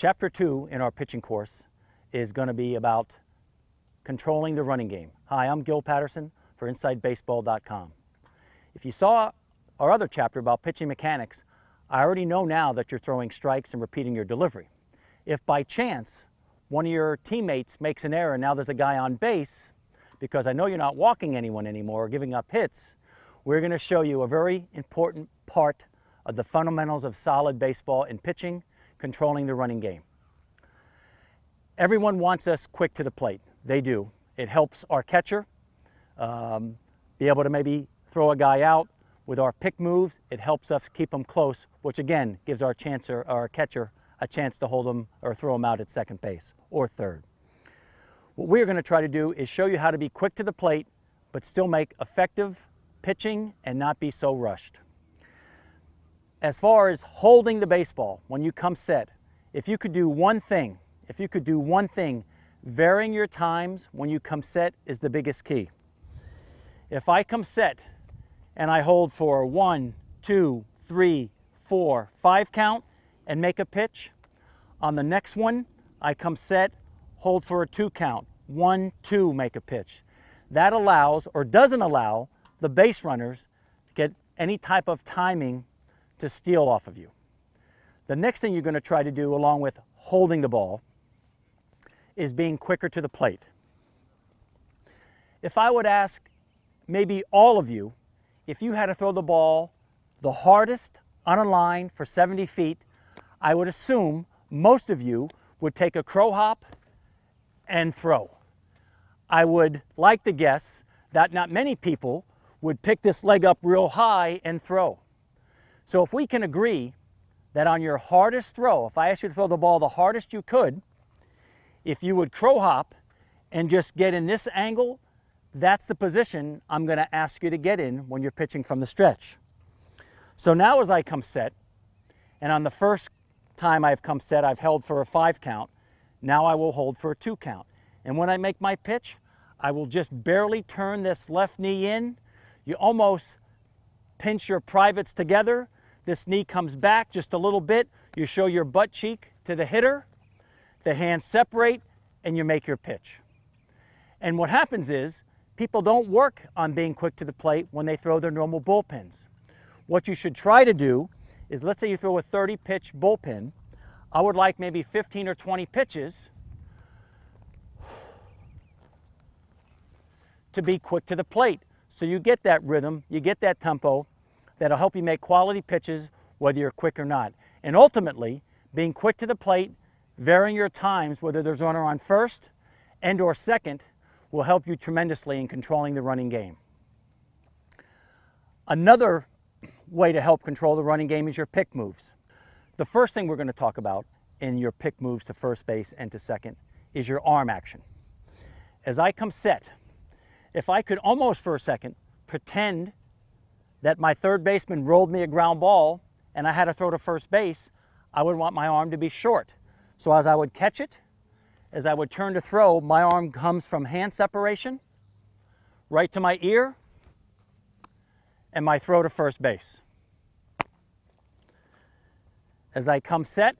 Chapter 2 in our pitching course is going to be about controlling the running game. Hi, I'm Gil Patterson for InsideBaseball.com. If you saw our other chapter about pitching mechanics, I already know now that you're throwing strikes and repeating your delivery. If by chance one of your teammates makes an error and now there's a guy on base, because I know you're not walking anyone anymore or giving up hits, we're going to show you a very important part of the fundamentals of solid baseball in pitching, controlling the running game. Everyone wants us quick to the plate. They do. It helps our catcher be able to maybe throw a guy out. With our pick moves, it helps us keep them close, which again gives our catcher a chance to hold them or throw them out at second base or third. What we're going to try to do is show you how to be quick to the plate, but still make effective pitching and not be so rushed. As far as holding the baseball when you come set, if you could do one thing, varying your times when you come set is the biggest key. If I come set and I hold for 1, 2, 3, 4, 5 count and make a pitch, on the next one I come set, hold for a 2 count, 1, 2, make a pitch. That allows or doesn't allow the base runners to get any type of timing to steal off of you. The next thing you're going to try to do along with holding the ball is being quicker to the plate. If I would ask maybe all of you, if you had to throw the ball the hardest on a line for 70 feet, I would assume most of you would take a crow hop and throw. I would like to guess that not many people would pick this leg up real high and throw. So if we can agree that on your hardest throw, if I asked you to throw the ball the hardest you could, if you would crow hop and just get in this angle, that's the position I'm going to ask you to get in when you're pitching from the stretch. So now as I come set, and on the first time I've come set, I've held for a 5 count. Now I will hold for a 2 count. And when I make my pitch, I will just barely turn this left knee in. You almost pinch your privates together. This knee comes back just a little bit. You show your butt cheek to the hitter. The hands separate and you make your pitch. And what happens is people don't work on being quick to the plate when they throw their normal bullpens. What you should try to do is, let's say you throw a 30-pitch bullpen. I would like maybe 15 or 20 pitches to be quick to the plate. So you get that rhythm, you get that tempo that'll help you make quality pitches whether you're quick or not. And ultimately, being quick to the plate, varying your times, whether there's a runner on first and or second, will help you tremendously in controlling the running game. Another way to help control the running game is your pick moves. The first thing we're going to talk about in your pick moves to first base and to second is your arm action. As I come set, if I could almost for a second pretend that my third baseman rolled me a ground ball and I had to throw to first base, I would want my arm to be short. So as I would catch it, as I would turn to throw, my arm comes from hand separation right to my ear and my throw to first base. As I come set,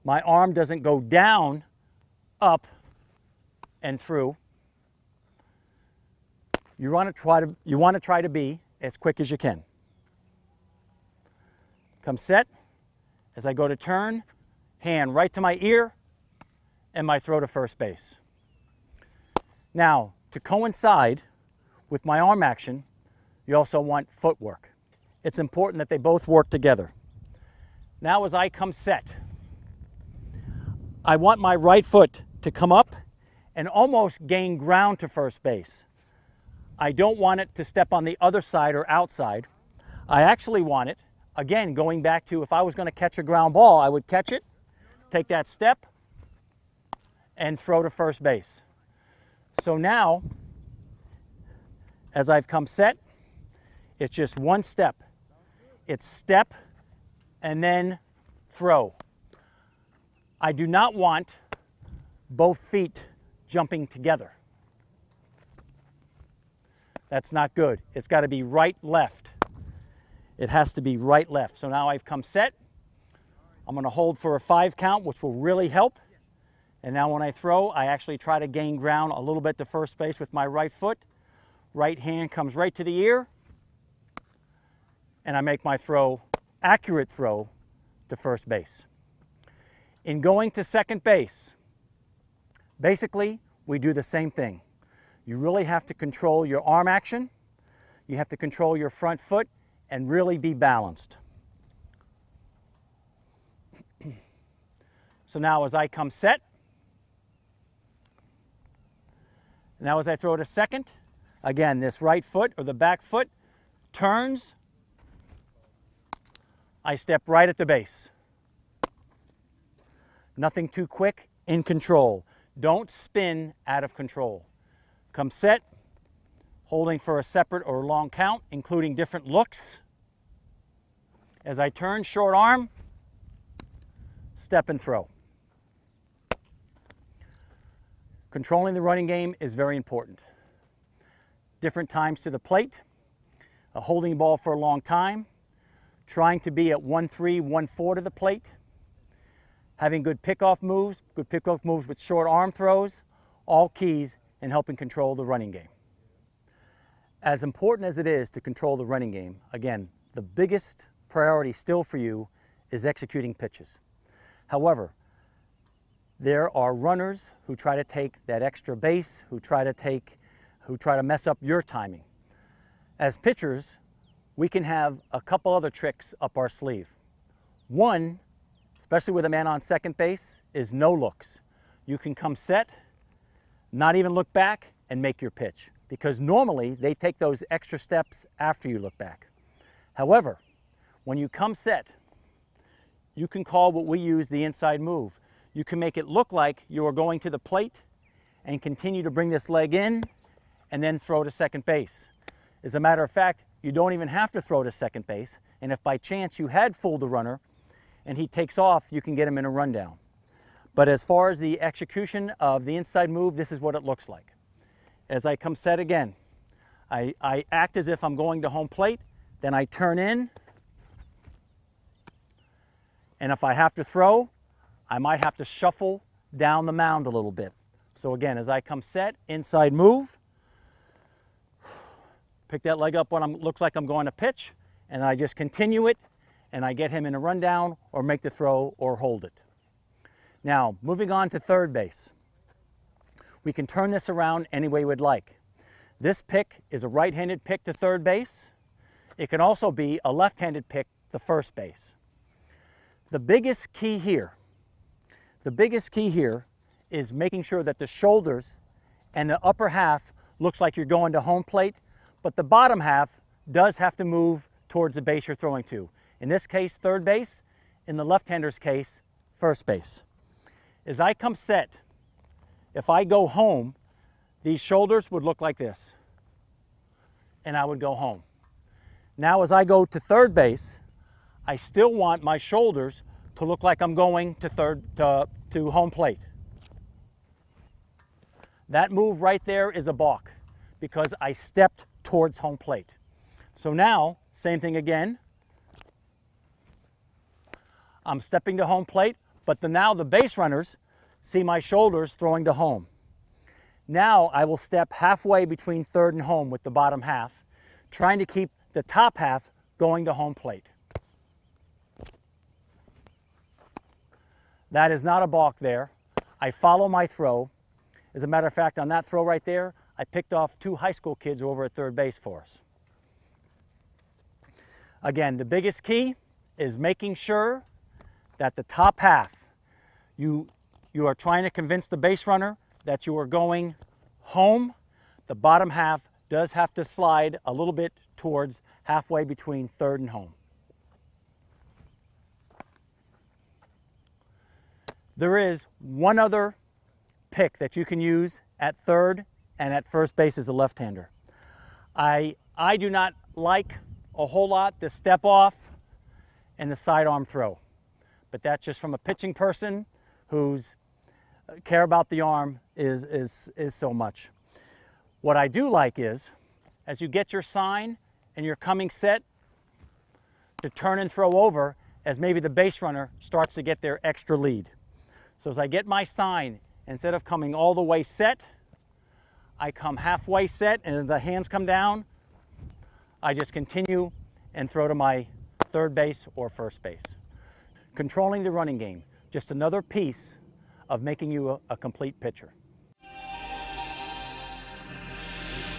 my arm doesn't go down, up, and through. You want to try to be as quick as you can. Come set, as I go to turn, hand right to my ear, and my throw to first base. Now, to coincide with my arm action, you also want footwork. It's important that they both work together. Now as I come set, I want my right foot to come up and almost gain ground to first base. I don't want it to step on the other side or outside. I actually want it, again, going back to if I was going to catch a ground ball, I would catch it, take that step, and throw to first base. So now, as I've come set, it's just one step. It's step and then throw. I do not want both feet jumping together. That's not good. It's got to be right, left. It has to be right, left. So now I've come set. I'm going to hold for a 5 count, which will really help. And now when I throw, I actually try to gain ground a little bit to first base with my right foot. Right hand comes right to the ear, and I make my throw, accurate throw, to first base. In going to second base, basically, we do the same thing. You really have to control your arm action. You have to control your front foot and really be balanced. So now as I come set, now as I throw to second, again, this right foot or the back foot turns. I step right at the base. Nothing too quick, in control. Don't spin out of control. Come set, holding for a separate or long count, including different looks. As I turn, short arm, step and throw. Controlling the running game is very important. Different times to the plate, holding the ball for a long time, trying to be at 1-3, 1-4 to the plate, having good pickoff moves with short arm throws, all keys in helping control the running game. As important as it is to control the running game, again, the biggest priority still for you is executing pitches. However, there are runners who try to take that extra base, who try to mess up your timing. As pitchers, we can have a couple other tricks up our sleeve. One, especially with a man on second base, is no looks. You can come set, not even look back, and make your pitch. Because normally, they take those extra steps after you look back. However, when you come set, you can call what we use the inside move. You can make it look like you are going to the plate and continue to bring this leg in and then throw to second base. As a matter of fact, you don't even have to throw to second base, and if by chance you had fooled the runner and he takes off, you can get him in a rundown. But as far as the execution of the inside move, this is what it looks like. As I come set again, I act as if I'm going to home plate, then I turn in, and if I have to throw, I might have to shuffle down the mound a little bit. So again, as I come set, inside move, pick that leg up when it looks like I'm going to pitch, and I just continue it, and I get him in a rundown or make the throw or hold it. Now, moving on to third base. We can turn this around any way we'd like. This pick is a right-handed pick to third base. It can also be a left-handed pick to first base. The biggest key here is making sure that the shoulders and the upper half looks like you're going to home plate, but the bottom half does have to move towards the base you're throwing to. In this case, third base. In the left-hander's case, first base. As I come set, if I go home, these shoulders would look like this, and I would go home. Now as I go to third base, I still want my shoulders to look like I'm going to home plate. That move right there is a balk because I stepped towards home plate. So now, same thing again. I'm stepping to home plate, but now the base runners see my shoulders throwing to home. Now I will step halfway between third and home with the bottom half, trying to keep the top half going to home plate. That is not a balk there. I follow my throw. As a matter of fact, on that throw right there, I picked off 2 high school kids over at third base for us. Again, the biggest key is making sure that the top half, you are trying to convince the base runner that you are going home. The bottom half does have to slide a little bit towards halfway between third and home. There is one other pick that you can use at third and at first base as a left-hander. I do not like a whole lot the step off and the sidearm throw, but that's just from a pitching person who's care about the arm is so much. What I do like is, as you get your sign and you're coming set to turn and throw over, as maybe the base runner starts to get their extra lead. So as I get my sign, instead of coming all the way set, I come halfway set, and as the hands come down, I just continue and throw to my third base or first base. Controlling the running game, just another piece of making you a complete pitcher.